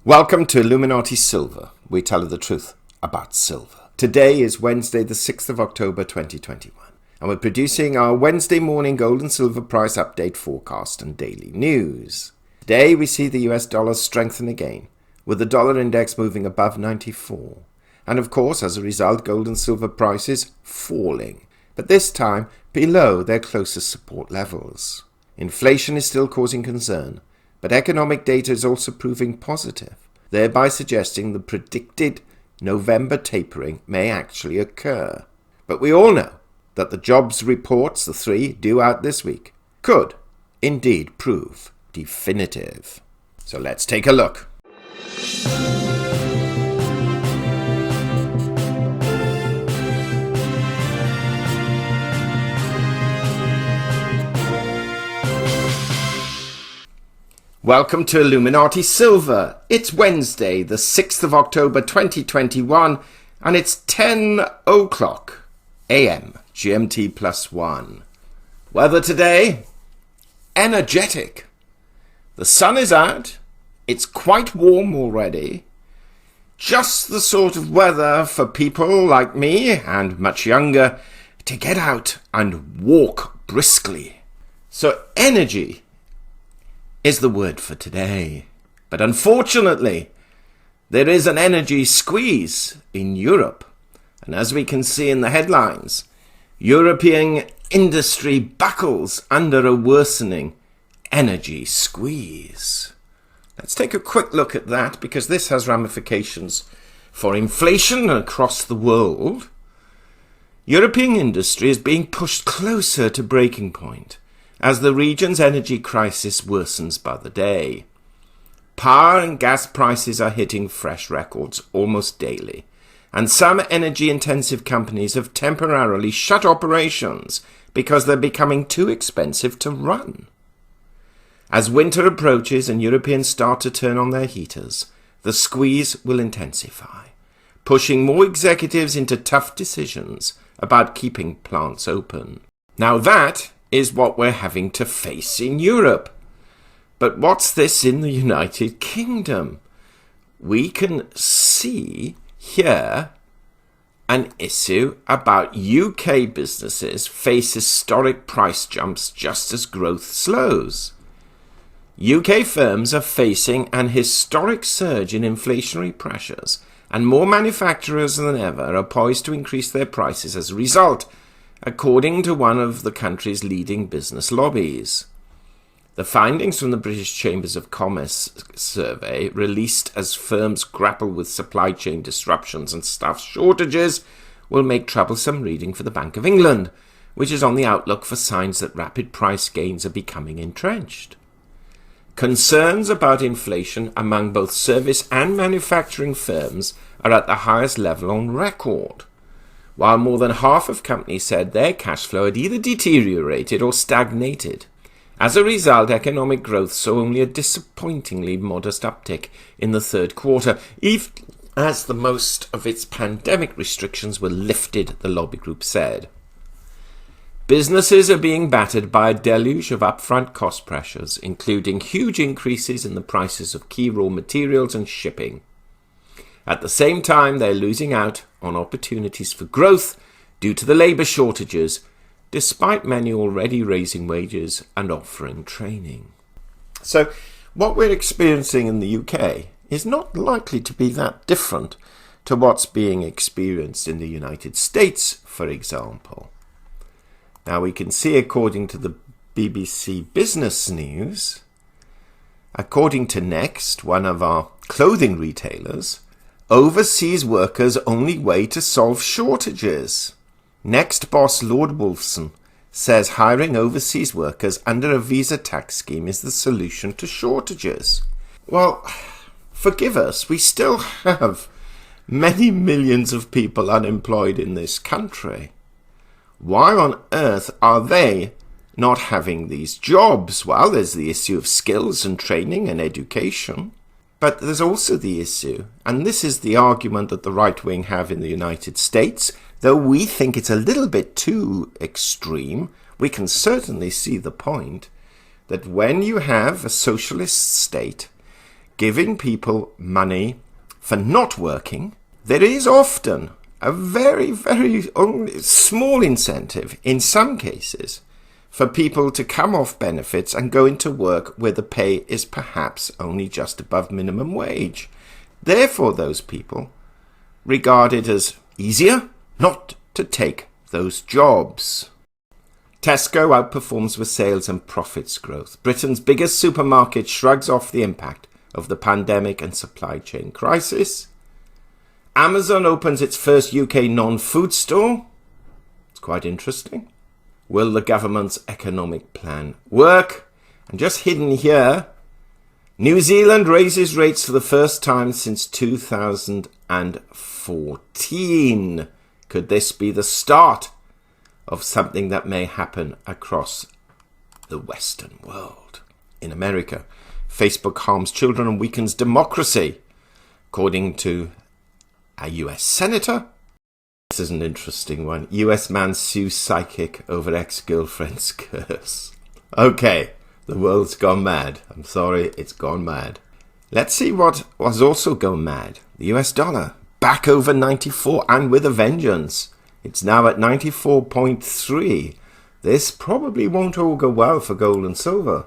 Welcome to Illuminati Silver. We tell you the truth about silver. Today is Wednesday, the 6th of October 2021, and we're producing our Wednesday morning gold and silver price update forecast and daily news. Today we see the US dollar strengthen again, with the dollar index moving above 94. And of course, as a result, gold and silver prices falling, but this time below their closest support levels. Inflation is still causing concern, but economic data is also proving positive, thereby suggesting the predicted November tapering may actually occur. But we all know that the jobs reports, the three due out this week, could indeed prove definitive. So let's take a look. Welcome to Illuminati Silver. It's Wednesday, the 6th of October 2021, and it's 10 o'clock a.m. GMT plus 1. Weather today? Energetic. The sun is out. It's quite warm already. Just the sort of weather for people like me and much younger to get out and walk briskly. So energy is the word for today. But unfortunately, there is an energy squeeze in Europe. And as we can see in the headlines, European industry buckles under a worsening energy squeeze. Let's take a quick look at that, because this has ramifications for inflation across the world. European industry is being pushed closer to breaking point as the region's energy crisis worsens by the day. Power and gas prices are hitting fresh records almost daily, and some energy-intensive companies have temporarily shut operations because they're becoming too expensive to run. As winter approaches and Europeans start to turn on their heaters, the squeeze will intensify, pushing more executives into tough decisions about keeping plants open. Now that is what we're having to face in Europe. But what's this in the United Kingdom? We can see here an issue about UK businesses face historic price jumps just as growth slows. UK firms are facing an historic surge in inflationary pressures, and more manufacturers than ever are poised to increase their prices as a result, according to one of the country's leading business lobbies. The findings from the British Chambers of Commerce survey, released as firms grapple with supply chain disruptions and staff shortages, will make troublesome reading for the Bank of England, which is on the outlook for signs that rapid price gains are becoming entrenched. Concerns about inflation among both service and manufacturing firms are at the highest level on record, while more than half of companies said their cash flow had either deteriorated or stagnated. As a result, economic growth saw only a disappointingly modest uptick in the third quarter, even as the most of its pandemic restrictions were lifted, the lobby group said. Businesses are being battered by a deluge of upfront cost pressures, including huge increases in the prices of key raw materials and shipping. At the same time, they're losing out on opportunities for growth due to the labour shortages, despite many already raising wages and offering training. So what we're experiencing in the UK is not likely to be that different to what's being experienced in the United States, for example. Now we can see, according to the BBC Business News, according to Next, one of our clothing retailers, overseas workers' only way to solve shortages. Next boss Lord Wolfson says hiring overseas workers under a visa tax scheme is the solution to shortages. Well, forgive us, we still have many millions of people unemployed in this country. Why on earth are they not having these jobs? Well, there's the issue of skills and training and education. But there's also the issue, and this is the argument that the right wing have in the United States, though we think it's a little bit too extreme, we can certainly see the point, that when you have a socialist state giving people money for not working, there is often a very, very small incentive in some cases for people to come off benefits and go into work where the pay is perhaps only just above minimum wage. Therefore, those people regard it as easier not to take those jobs. Tesco outperforms with sales and profits growth. Britain's biggest supermarket shrugs off the impact of the pandemic and supply chain crisis. Amazon opens its first UK non-food store. It's quite interesting. Will the government's economic plan work? And just hidden here, New Zealand raises rates for the first time since 2014. Could this be the start of something that may happen across the Western world? In America, Facebook harms children and weakens democracy, according to a US senator. This is an interesting one. US man sues psychic over ex-girlfriend's curse. Okay, the world's gone mad. I'm sorry, it's gone mad. Let's see what was also gone mad. The US dollar, back over 94 and with a vengeance. It's now at 94.3. This probably won't all go well for gold and silver.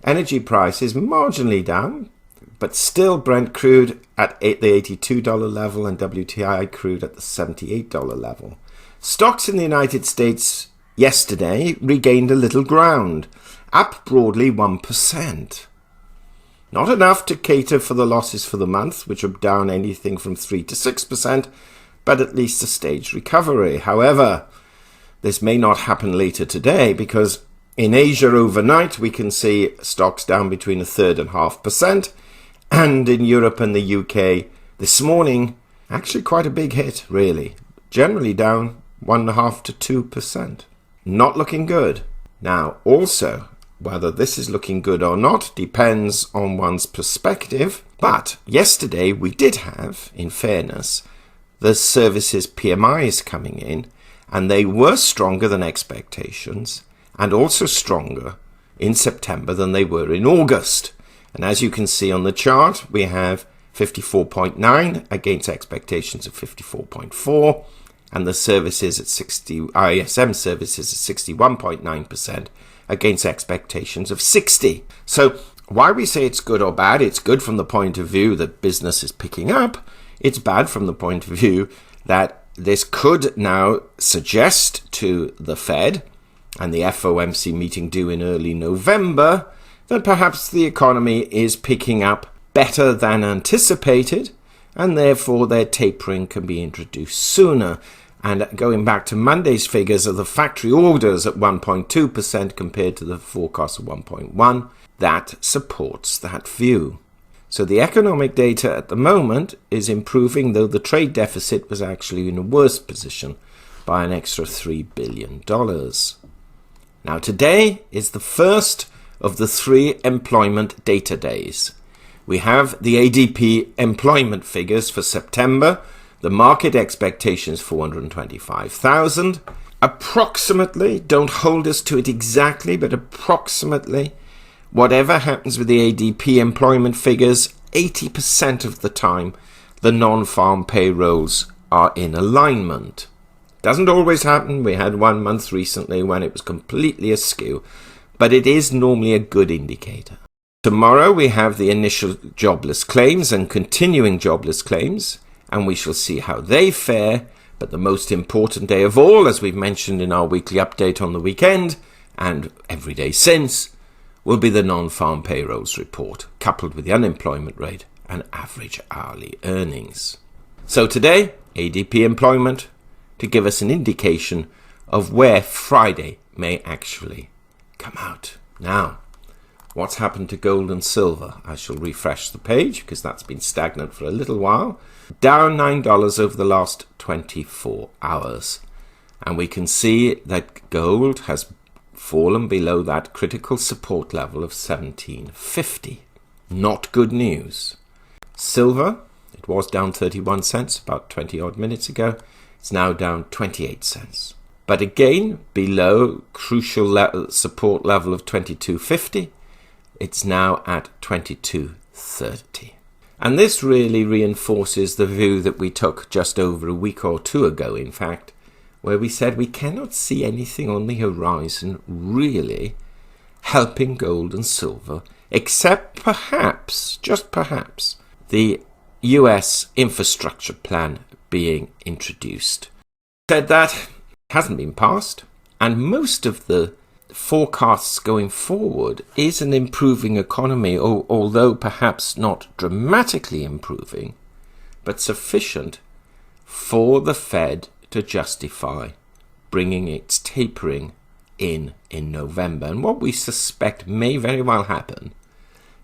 Energy prices marginally down, but still Brent crude at the $82 level and WTI crude at the $78 level. Stocks in the United States yesterday regained a little ground, up broadly 1%. Not enough to cater for the losses for the month, which are down anything from 3 to 6%, but at least a staged recovery. However, this may not happen later today because in Asia overnight we can see stocks down between 1/3 and 0.5%. And in Europe and the UK this morning, actually quite a big hit, really. Generally down 1.5 to 2%. Not looking good. Now, also, whether this is looking good or not depends on one's perspective. But yesterday we did have, in fairness, the services PMIs coming in, and they were stronger than expectations, and also stronger in September than they were in August. And as you can see on the chart, we have 54.9 against expectations of 54.4, and the services at ISM services at 61.9% against expectations of 60. So why we say it's good or bad, it's good from the point of view that business is picking up. It's bad from the point of view that this could now suggest to the Fed and the FOMC meeting due in early November that perhaps the economy is picking up better than anticipated, and therefore their tapering can be introduced sooner. And going back to Monday's figures of the factory orders at 1.2% compared to the forecast of 1.1%, that supports that view. So the economic data at the moment is improving, though the trade deficit was actually in a worse position by an extra $3 billion. Now today is the first of the 3 employment data days. We have the ADP employment figures for September, the market expectations 425,000. Approximately, don't hold us to it exactly, but approximately, whatever happens with the ADP employment figures, 80% of the time, the non-farm payrolls are in alignment. Doesn't always happen. We had 1 month recently when it was completely askew, but it is normally a good indicator. Tomorrow we have the initial jobless claims and continuing jobless claims, and we shall see how they fare. But the most important day of all, as we've mentioned in our weekly update on the weekend, and every day since, will be the non-farm payrolls report, coupled with the unemployment rate and average hourly earnings. So today, ADP employment, to give us an indication of where Friday may actually come out. Now, what's happened to gold and silver? I shall refresh the page because that's been stagnant for a little while. Down $9 over the last 24 hours. And we can see that gold has fallen below that critical support level of 1750. Not good news. Silver, it was down 31 cents about 20 odd minutes ago. It's now down 28 cents. But again, below crucial support level of 22.50, it's now at 22 30. And this really reinforces the view that we took just over a week or two ago, in fact, where we said we cannot see anything on the horizon really helping gold and silver, except perhaps, just perhaps, the US infrastructure plan being introduced. Said that hasn't been passed, and most of the forecasts going forward is an improving economy, although perhaps not dramatically improving, but sufficient for the Fed to justify bringing its tapering in November. And what we suspect may very well happen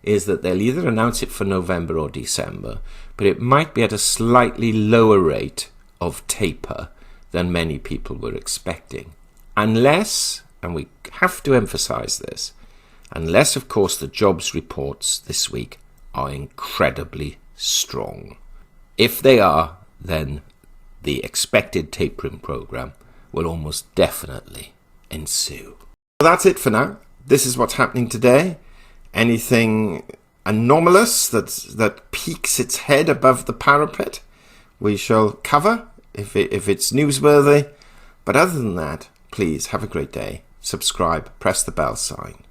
is that they'll either announce it for November or December, but it might be at a slightly lower rate of taper than many people were expecting. Unless, and we have to emphasize this, unless, of course, the jobs reports this week are incredibly strong. If they are, then the expected tapering program will almost definitely ensue. So that's it for now. This is what's happening today. Anything anomalous that peeks its head above the parapet, we shall cover if it's newsworthy. But other than that, please have a great day. Subscribe, press the bell sign,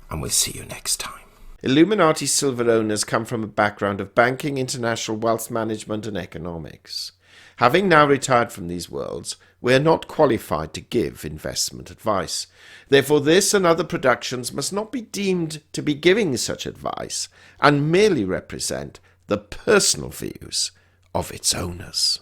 and we'll see you next time. Illuminati Silver owners come from a background of banking, international wealth management, and economics. Having now retired from these worlds, we are not qualified to give investment advice. Therefore, this and other productions must not be deemed to be giving such advice and merely represent the personal views of its owners.